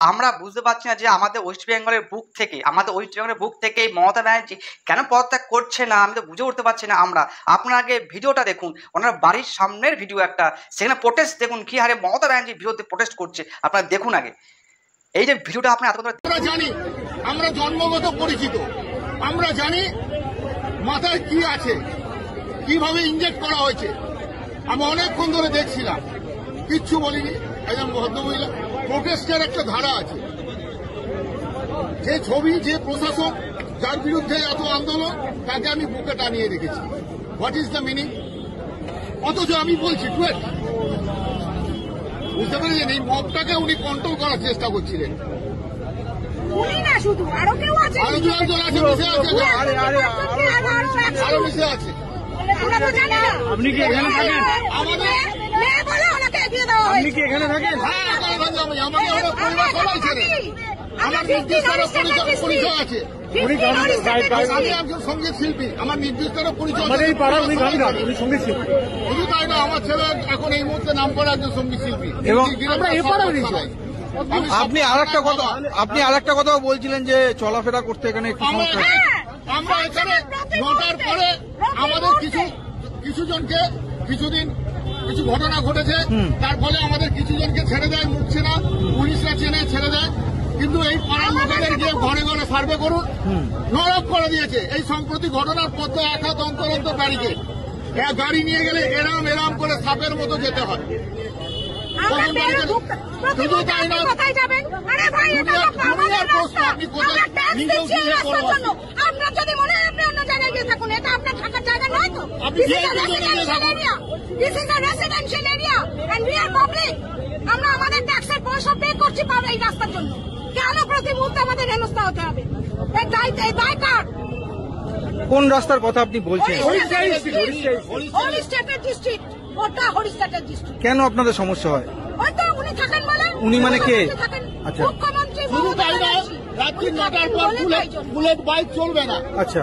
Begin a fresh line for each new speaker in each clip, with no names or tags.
আমরা বুঝতে পারছি না যে আমাদের ওয়েস্ট বেঙ্গলের বুক থেকে এই মমতা ব্যানার্জি কেন পদত্যাগ করছে না, আমি তো বুঝে উঠতে পারছি না। আমরা আপনার আগে ভিডিওটা দেখুন, ওনার বাড়ির সামনের ভিডিও একটা, সেখানে প্রোটেস্ট দেখুন কি হারে মমতা ব্যানার্জির বিরুদ্ধে প্রোটেস্ট করছে, আপনারা দেখুন আগে এই যে ভিডিওটা। আপনি
আমরা জানি, আমরা জন্মগত পরিচিত, আমরা জানি মাথায় কি আছে, কিভাবে ইনজেক্ট করা হয়েছে। আমি অনেকক্ষণ ধরে দেখছিলাম, কিচ্ছু বলিনি। একজন ভদ্রমহিলা, প্রোটেস্টের একটা ধারা আছে, যে ছবি, যে প্রশাসক, যার বিরুদ্ধে এত আন্দোলন, তাকে আমি বুকে টানিয়ে রেখেছি। What is the meaning? অথচ আমি বলছি টুয়েট, বুঝতে পেরেছেন? এই মবটাকে উনি কন্ট্রোল করার চেষ্টা করছিলেন।
উনি না শুধু, আরো কেউ আছে,
আরো দুজন আছে, মিশে আছে, আরো মিশে আছে।
আমরা তো জানি না।
আপনি কি এখানে থাকেন?
আমাদের
মেয়ে বলে ওনাকে এগিয়ে দেওয়া
আপনি
হয়েছে।
কি এখানে থাকেন?
হ্যাঁ, এখানে থাকি আমি। আমাকে আমার পরিবার সবাই ছেড়ে, আমার নির্দিষ্ট পরিচয় আছে। আমি একজন সঙ্গীত শিল্পী, আমার নির্দিষ্ট পরিচয়।
আমাদের এই পাড়ার উনি গান গান, উনি সঙ্গীত শিল্পী।
শুধু তাই না, আমার ছেলে এখন এই মুহূর্তে নাম করা একজন সঙ্গীত শিল্পী।
এবং আমরা এই পাড়ার নিশ্চয়। আপনি আরেকটা কথা বলছিলেন যে চলাফেরা করতে এখানে একটু সমস্যা।
আমরা এখানে 9টার পরে আমাদের কিছুজনকে কিছু ঘটনা ঘটেছে, তার ফলে আমাদের কিছুজনকে ছেড়ে দেয়, মুখছে না, পুলিশরা চেনে ছেড়ে দেয়। কিন্তু এই পাড়ার লোকেদের গিয়ে ঘরে ঘরে সার্ভে করুন, নরক করে দিয়েছে। এই সম্প্রতি ঘটনার পর তো এক হাত অন্তর অন্তর ব্যারিকেড, গাড়ি নিয়ে গেলে এরাম করে সাপের মতো যেতে হয়। শুধু তাই না,
আপনার যদি মনে হয় আপনি অন্য জায়গায় গিয়ে থাকুন, এটা আপনার থাকার জায়গা নয় তো। আমরা আমাদের ট্যাক্সের পয়সা পে করছি পাবো এই রাস্তার জন্য। কেন প্রতি মুহূর্তে আমাদের হেনস্থা হতে হবে? এই দায় কার?
কোন রাস্তার কথা আপনি বলছেন?
হরিস্টেটের ডিস্ট্রিক্ট, ওটা হরিস্টেটের ডিস্ট্রিক্ট।
কেন আপনাদের সমস্যা হয়?
হয়তো উনি থাকেন বলে।
উনি মানে কে? আচ্ছা,
মুখ্যমন্ত্রী।
শুধু তাই না, রাত্রি 9টার পর বুলেট বাইক চলবে না।
আচ্ছা,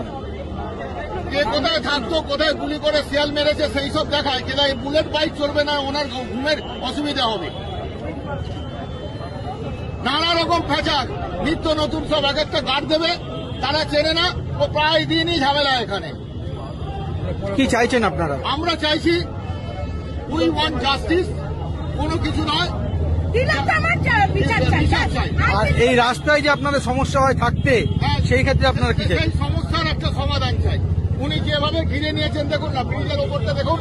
কে কোথায় থাকতো, কোথায় গুলি করে শিয়াল মেরেছে সেই সব দেখায়, কিন্তু এই বুলেট বাইক চলবে না, ওনার ঘুমের অসুবিধা হবে। নানা রকম ফ্যাচার, নিত্য নতুন সব এক একটা গার্ড দেবে, তারা চেনে না, ও প্রায় দিনই ঝামেলা এখানে।
কি চাইছেন আপনারা?
আমরা চাইছি উই ওয়ান্ট জাস্টিস, কোনো কিছু নয়,
বিচার চাই।
আর এই রাস্তায় যে আপনাদের সমস্যা হয় থাকতে, সেই ক্ষেত্রে আপনারা কি চাই?
এই সমস্যার একটা সমাধান চাই। উনি যেভাবে ঘিরে নিয়েছেন দেখুন না, ব্রিজের ওপরটা দেখুন,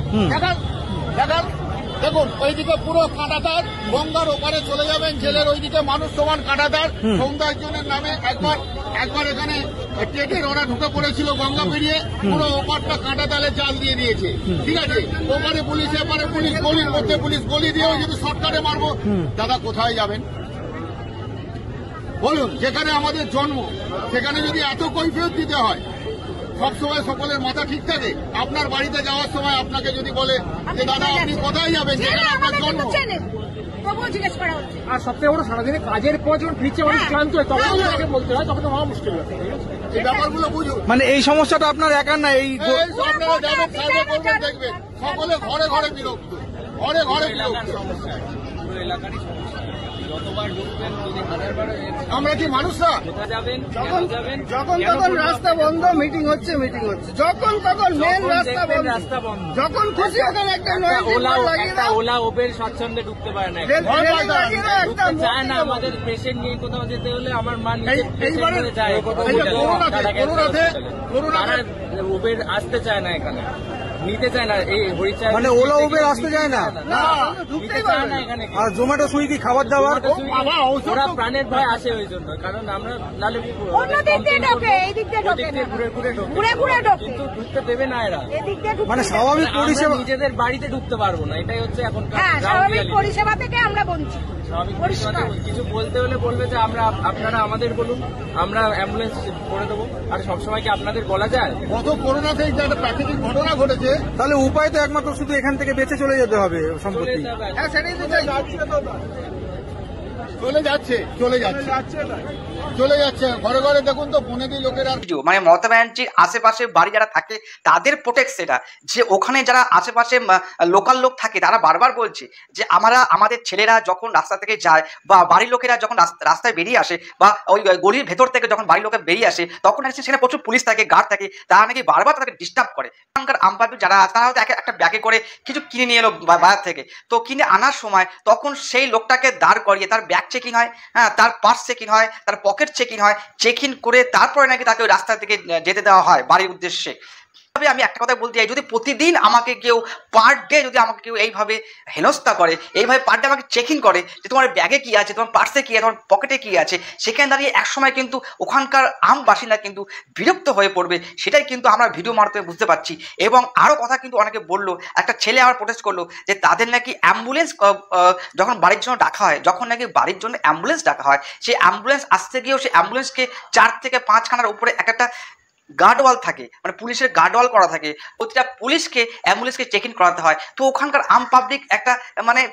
দেখুন ওইদিকে পুরো কাঁটাতার, গঙ্গার ওপারে চলে যাবেন, জেলের ওইদিকে মানুষ সমান কাঁটাতার। সৌন্দর্যের নামে একবার এখানে টেকের ওরা ঢুকে পড়েছিল, গঙ্গা পেরিয়ে পুরো ওপারটা কাঁটাতালে জাল দিয়ে দিয়েছে। ঠিক আছে, ওপারে পুলিশ, এপারে পুলিশ, গলির মধ্যে পুলিশ, গলি দিয়েও যদি শর্টকাটে মারবো, দাদা কোথায় যাবেন বলুন? যেখানে আমাদের জন্ম, সেখানে যদি এত কৈফিয়ত দিতে হয়, সবসময় সকলের মাথা ঠিক থাকে? আপনার বাড়িতে যাওয়ার সময় আপনাকে যদি বলে যে দাদা আপনি কোথায় যাবেন, যেখানে আপনার জন্ম,
আর সবথেকে বড় সারাদিনে কাজের পর যখন ফিরছে অনেক ক্লান্ত হয়, তখন তাকে বলতে হয়, তখন তো হওয়া মুশকিল হয়।
এই ব্যাপারগুলো বুঝুন।
মানে এই সমস্যাটা আপনার একার না, এই
আপনারা যাবেন, সার্ভে করবেন, দেখবেন সকলে ঘরে ঘরে বিরক্ত, ঘরে ঘরে বিরক্ত। আমরা কি মানুষ না?
যখন তখন রাস্তা বন্ধ, মিটিং হচ্ছে, যখন তখন মেন রাস্তা বন্ধ, যখন খুশি ওখানে একটা
ওলা ওবের স্বাচ্ছন্দ্যে ঢুকতে পারে না, চায় না। আমাদের পেশেন্ট নিয়ে কোথাও যেতে হলে আমার মা নিজে যায়, ওবের আসতে চায় না, এখানে নিতে চায় না, এই হরিচায়
মানে ওলা উবের আসতে চায় না,
নিতে চায় না এখানে।
আর জোম্যাটো সুইগি খাবার দাবার
ওরা প্রাণের ভয় আসে ওই জন্য, কারণ আমরা নালে
ঘুরে ঢোকে,
কিন্তু ঢুকতে দেবে না এরা।
মানে স্বাভাবিক পরিষেবা,
নিজেদের বাড়িতে ঢুকতে পারবো না, এটাই হচ্ছে এখন
স্বাভাবিক পরিষেবা থেকে আমরা বঞ্চিত।
স্বাভাবিক পরিষেবা কিছু বলতে হলে বলবে যে আপনারা আমাদের বলুন, আমরা অ্যাম্বুলেন্স করে দেবো। আর সবসময় কি আপনাদের বলা যায়?
গত করোনা থেকে একটা প্রাকৃতিক ঘটনা ঘটেছে,
তাহলে উপায় তো একমাত্র শুধু এখান থেকে বেঁচে চলে যেতে হবে সম্পত্তি।
চলে যাচ্ছে ঘরে ঘরে দেখুন তো বনেদি লোকের আর
ভিডিও মানে মমতা ব্যানার্জির আশেপাশে বাড়ি যারা থাকে তাদের প্রোটেক্ট সেটা, যে ওখানে যারা আশেপাশে লোকাল লোক থাকে তারা বারবার বলছে যে আমাদের ছেলেরা যখন রাস্তা থেকে যায় বা বাড়ির লোকেরা যখন রাস্তায় বেরিয়ে আসে বা ওই গলির ভেতর থেকে যখন বাড়ির লোকে বেরিয়ে আসে তখন নাকি সেখানে প্রচুর পুলিশ থাকে, গার্ড থাকে, তারা নাকি বারবার তাদেরকে ডিস্টার্ব করে। এখানকার আমপাবলিক যারা আছে তারা হয়তো একটা ব্যাগে করে কিছু কিনে নিয়ে এলো বাজার থেকে, তো কিনে আনার সময় তখন সেই লোকটাকে দাঁড় করিয়ে তার ব্যাগ চেকিং হয়, হ্যাঁ, তার পার্স চেকিং হয়, তার পকেট চেকিং হয়, চেকিং করে তারপরে নাকি তাকে ওই রাস্তা থেকে যেতে দেওয়া হয় বাড়ির উদ্দেশ্যে। তবে আমি একটা কথা বলতে চাই, যদি প্রতিদিন আমাকে কেউ পার ডে যদি আমাকে কেউ এইভাবে হেনস্থা করে, এইভাবে পার ডে আমাকে চেকিং করে যে তোমার ব্যাগে কী আছে, তোমার পার্সে কী আছে, তোমার পকেটে কী আছে, সেখানে দাঁড়িয়ে একসময় কিন্তু ওখানকার আম বাসিন্দা কিন্তু বিরক্ত হয়ে পড়বে, সেটাই কিন্তু আমরা ভিডিও মারতে বুঝতে পারছি। এবং আরও কথা কিন্তু অনেকে বললো, একটা ছেলে আবার প্রোটেস্ট করলো যে তাদের নাকি অ্যাম্বুলেন্স যখন বাড়ির জন্য ডাকা হয়, যখন নাকি বাড়ির জন্য অ্যাম্বুলেন্স ডাকা হয়, সেই অ্যাম্বুলেন্স আসতে গিয়েও সেই অ্যাম্বুলেন্সকে 4 থেকে 5 খানার উপরে একটা গার্ডওয়াল থাকে, মানে পুলিশের গার্ডওয়াল করা থাকে, প্রতিটা পুলিশকে অ্যাম্বুলেন্সকে চেক ইন করাতে হয়। তো ওখানকার আম পাবলিক একটা মানে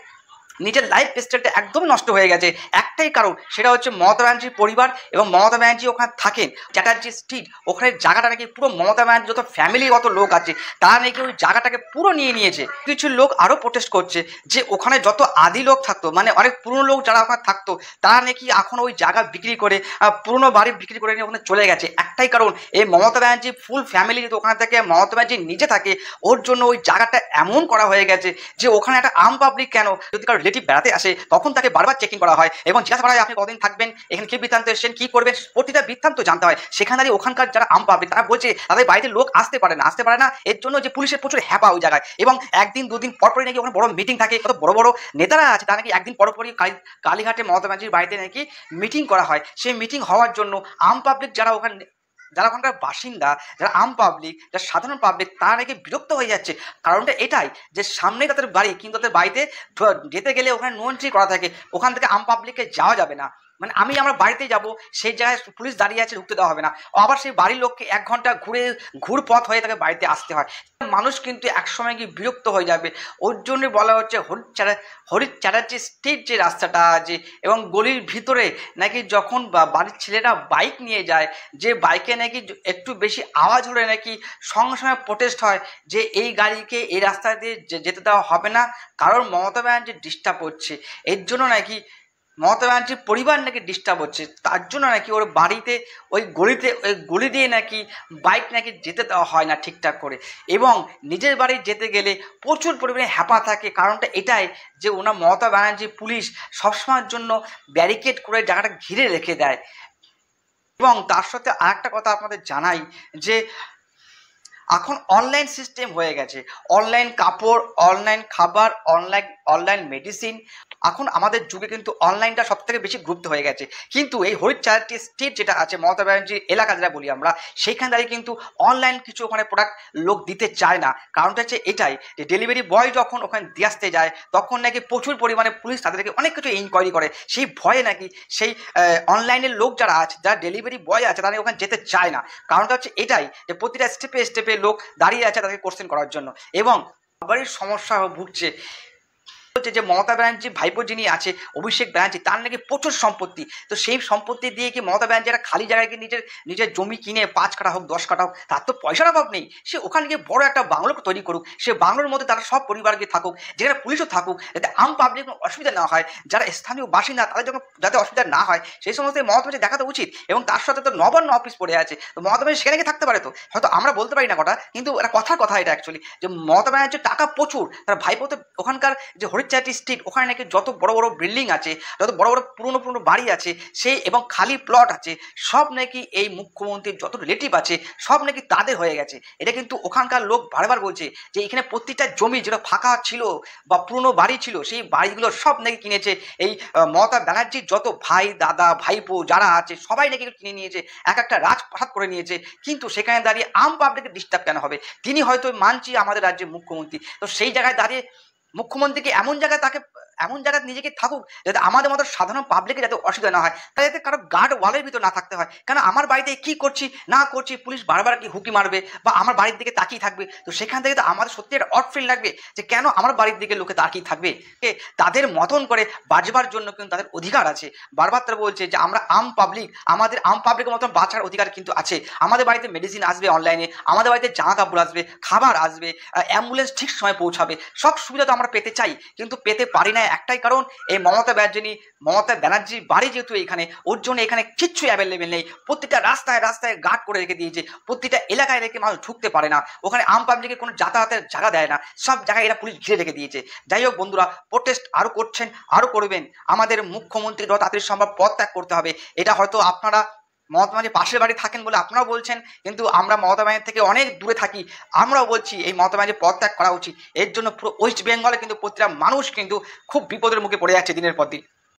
নিজের লাইফ স্টাইলটা একদমই নষ্ট হয়ে গেছে, একটাই কারণ, সেটা হচ্ছে মমতা ব্যানার্জির পরিবার এবং মমতা ব্যানার্জি ওখানে থাকেন চ্যাটার্জি স্ট্রিট, ওখানে জায়গাটা নাকি পুরো মমতা ব্যানার্জি যত ফ্যামিলিগত লোক আছে তারা নাকি ওই জায়গাটাকে পুরো নিয়ে নিয়েছে। কিছু লোক আরও প্রোটেস্ট করছে যে ওখানে যত আদি লোক থাকতো, মানে অনেক পুরনো লোক যারা ওখানে থাকতো, তারা নাকি এখন ওই জায়গা বিক্রি করে পুরনো বাড়ি বিক্রি করে নিয়ে ওখানে চলে গেছে। একটাই কারণ, এই মমতা ব্যানার্জি ফুল ফ্যামিলি যদি ওখানে থেকে মমতা ব্যানার্জি নিজে থাকে, ওর জন্য ওই জায়গাটা এমন করা হয়ে গেছে যে ওখানে একটা আম পাবলিক কেন যদি কারো রিলেটিভ বেড়াতে আসে তখন তাকে বারবার চেকিং করা হয় এবং জিজ্ঞাসা করা হয় আপনি কতদিন থাকবেন, এখানে কি বৃত্তান্ত এসেছেন, কি করবেন, প্রতিটা বৃত্তান্ত জানতে হয়। সেখানে দাঁড়িয়ে ওখানকার যারা আম পাবলিক তারা বলছে তাদের বাড়িতে লোক আসতে পারে না, এর জন্য যে পুলিশের প্রচুর হ্যাপা ওই জায়গায়, এবং একদিন দুদিন পরপরই নাকি ওখানে বড় মিটিং থাকে, কত বড় বড় নেতারা আছে তারা নাকি একদিন পরপরই কালীঘাটে মমতা ব্যানার্জির বাড়িতে নাকি মিটিং করা হয়। সেই মিটিং হওয়ার জন্য আম পাবলিক যারা ওখানকার বাসিন্দা, যারা আম পাবলিক, যারা সাধারণ পাবলিক, তারা নাকি বিরক্ত হয়ে যাচ্ছে। কারণটা এটাই যে সামনে তাদের বাড়ি, কিন্তু তাদের বাড়িতে যেতে গেলে ওখানে নো এন্ট্রি করা থাকে, ওখান থেকে আম পাবলিককে যাওয়া যাবে না। মানে আমি আমার বাড়িতে যাব, সেই জায়গায় পুলিশ দাঁড়িয়ে আছে, ঢুকতে দেওয়া হবে না, আবার সেই বাড়ির লোককে 1 ঘন্টা ঘুর পথ হয়ে তাকে বাড়িতে আসতে হয়। মানুষ কিন্তু একসময় গিয়ে বিরক্ত হয়ে যাবে। ওর জন্য বলা হচ্ছে হরিশ চ্যাটার্জি স্ট্রিট যে রাস্তাটা আছে এবং গলির ভিতরে নাকি যখন বাড়ির ছেলেরা বাইক নিয়ে যায়, যে বাইকে নাকি একটু বেশি আওয়াজ হলে নাকি সঙ্গে সঙ্গে প্রোটেস্ট হয় যে এই গাড়িকে এই রাস্তা দিয়ে যেতে দেওয়া হবে না, কারণ মমতা ব্যানার্জি ডিস্টার্ব হচ্ছে। এর জন্য নাকি মমতা ব্যানার্জির পরিবার নাকি ডিস্টার্ব হচ্ছে, তার জন্য নাকি ওর বাড়িতে ওই গলি দিয়ে নাকি বাইক নাকি যেতে দেওয়া হয় না ঠিকঠাক করে, এবং নিজের বাড়ি যেতে গেলে প্রচুর পরিমাণে হ্যাপা থাকে। কারণটা এটাই যে ওনার মমতা ব্যানার্জি পুলিশ সবসময়ের জন্য ব্যারিকেড করে জায়গাটা ঘিরে রেখে দেয়। এবং তার সাথে আরেকটা কথা আপনাদের জানাই যে এখন অনলাইন সিস্টেম হয়ে গেছে, অনলাইন কাপড়, অনলাইন খাবার, অনলাইন মেডিসিন, এখন আমাদের যুগে কিন্তু অনলাইনটা সব থেকে বেশি গুরুত্ব হয়ে গেছে। কিন্তু এই হরিশ চ্যাটার্জি স্ট্রিট যেটা আছে মমতা ব্যানার্জির এলাকা যেটা বলি আমরা, সেইখানে দাঁড়িয়ে কিন্তু অনলাইন কিছু ওখানে প্রোডাক্ট লোক দিতে চায় না। কারণটা হচ্ছে এটাই যে ডেলিভারি বয় যখন ওখানে দিয়ে আসতে যায় তখন নাকি প্রচুর পরিমাণে পুলিশ তাদেরকে অনেক কিছু ইনকোয়ারি করে, সেই ভয়ে নাকি সেই অনলাইনের লোক যারা আছে, যারা ডেলিভারি বয় আছে, তারা ওখানে যেতে চায় না। কারণটা হচ্ছে এটাই যে প্রতিটা স্টেপে লোক দাঁড়িয়ে আছে তাদেরকে কোশ্চেন করার জন্য, এবং আবারই সমস্যা ভুগছে যে মমতা ব্যানার্জি ভাইপো যিনি আছে অভিষেক ব্যানার্জি, তার নাকি প্রচুর সম্পত্তি। তো সেই সম্পত্তি দিয়ে কি মমতা ব্যানার্জি একটা খালি জায়গায় গিয়ে নিজের জমি কিনে 5 কাঠা হোক 10 কাঠা হোক, তার তো পয়সার অভাব নেই, সে ওখানে গিয়ে বড় একটা বাংলো তৈরি করুক, সে বাংলোর মধ্যে তারা সব পরিবারকে থাকুক, যেখানে পুলিশও থাকুক, যাতে আম পাবলিক কোনো অসুবিধা না হয়, যারা স্থানীয় বাসিন্দা তাদের যখন যাতে অসুবিধা না হয় সেই সমস্ত মমতা ব্যানার্জি দেখাতে উচিত। এবং তার সাথে তো নবান্ন অফিস পড়ে আছে, তো মমতা ব্যানার্জি সেখানে গিয়ে থাকতে পারে, তো হয়তো আমরা বলতে পারি না কথা, কিন্তু একটা কথার কথা এটা অ্যাকচুয়ালি যে মমতা ব্যানার্জির টাকা প্রচুর, তার ভাইপোতে ওখানকার যে হরিশ চ্যাটার্জি স্ট্রিট, ওখানে নাকি যত বড় বড় বিল্ডিং আছে, যত বড় বড় পুরনো বাড়ি আছে, সেই এবং খালি প্লট আছে, সব নাকি এই মুখ্যমন্ত্রীর যত রিলেটিভ আছে সব নাকি তাদের হয়ে গেছে। এটা কিন্তু ওখানকার লোক বারবার বলছে যে এখানে প্রত্যেকটা জমি যেটা ফাঁকা ছিল বা পুরনো বাড়ি ছিল, সেই বাড়িগুলো সব নাকি কিনেছে এই মমতা ব্যানার্জির যত ভাই দাদা ভাইপো যারা আছে, সবাই নাকি কিনে নিয়েছে, একটা রাজপ্রাসাদ করে নিয়েছে। কিন্তু সেখানে দাঁড়িয়ে আম পাবলিকের ডিস্টার্ব কেন হবে? তিনি হয়তো মানছি আমাদের রাজ্যের মুখ্যমন্ত্রী, তো সেই জায়গায় দাঁড়িয়ে মুখ্যমন্ত্রীকে এমন জায়গায় তাকে এমন জায়গায় নিজেকে থাকুক যাতে আমাদের মতো সাধারণ পাবলিকের যাতে অসুবিধা না হয়, তাই যাতে কারো গার্ড ওয়ালের ভিতর না থাকতে হয়। কেন আমার বাড়িতে কি করছি না করছি পুলিশ বারবার কি হুকি মারবে বা আমার বাড়ির দিকে তাকিয়ে থাকবে, তো সেখান থেকে তো আমাদের সত্যি একটা অড ফিল লাগবে যে কেন আমার বাড়ির দিকে লোকে তাকিয়ে থাকবে। তাদের মতন করে বাঁচবার জন্য কিন্তু তাদের অধিকার আছে। বারবার তারা বলছে যে আমরা আম পাবলিক, আমাদের আম পাবলিকের মতন বাঁচার অধিকার কিন্তু আছে। আমাদের বাড়িতে মেডিসিন আসবে অনলাইনে, আমাদের বাড়িতে জামা কাপড় আসবে, খাবার আসবে, অ্যাম্বুলেন্স ঠিক সময় পৌঁছাবে, সব সুবিধা তো আমরা পেতে চাই, কিন্তু পেতে পারি না একটাই কারণ, এই মমতা ব্যানার্জির বাড়ি যেহেতু এখানে, ওর জন্য এখানে কিচ্ছু অ্যাভেলেবেল নেই। প্রত্যেকটা রাস্তায় রাস্তায় গার্ড করে রেখে দিয়েছে, প্রত্যেকটা এলাকায় রেখে মানুষ ঢুকতে পারে না, ওখানে আম পাবলিকের কোনো যাতায়াতের জায়গা দেয় না, সব জায়গায় এরা পুলিশ ঘিরে রেখে দিয়েছে। যাই হোক বন্ধুরা, প্রোটেস্ট আরও করছেন, আরও করবেন, আমাদের মুখ্যমন্ত্রী যত তাড়াতাড়ি সম্ভব পদত্যাগ করতে হবে। এটা হয়তো আপনারা মমতা ব্যানার্জির পাশের বাড়ি থাকেন বলে আপনারাও বলছেন, কিন্তু আমরা মমতা ব্যানার্জি থেকে অনেক দূরে থাকি, আমরাও বলছি এই মমতা ব্যানার্জি পদত্যাগ করা উচিত। এর জন্য পুরো ওয়েস্ট বেঙ্গলে কিন্তু প্রতিটা মানুষ কিন্তু খুব বিপদের মুখে পড়ে যাচ্ছে দিনের পর দিন।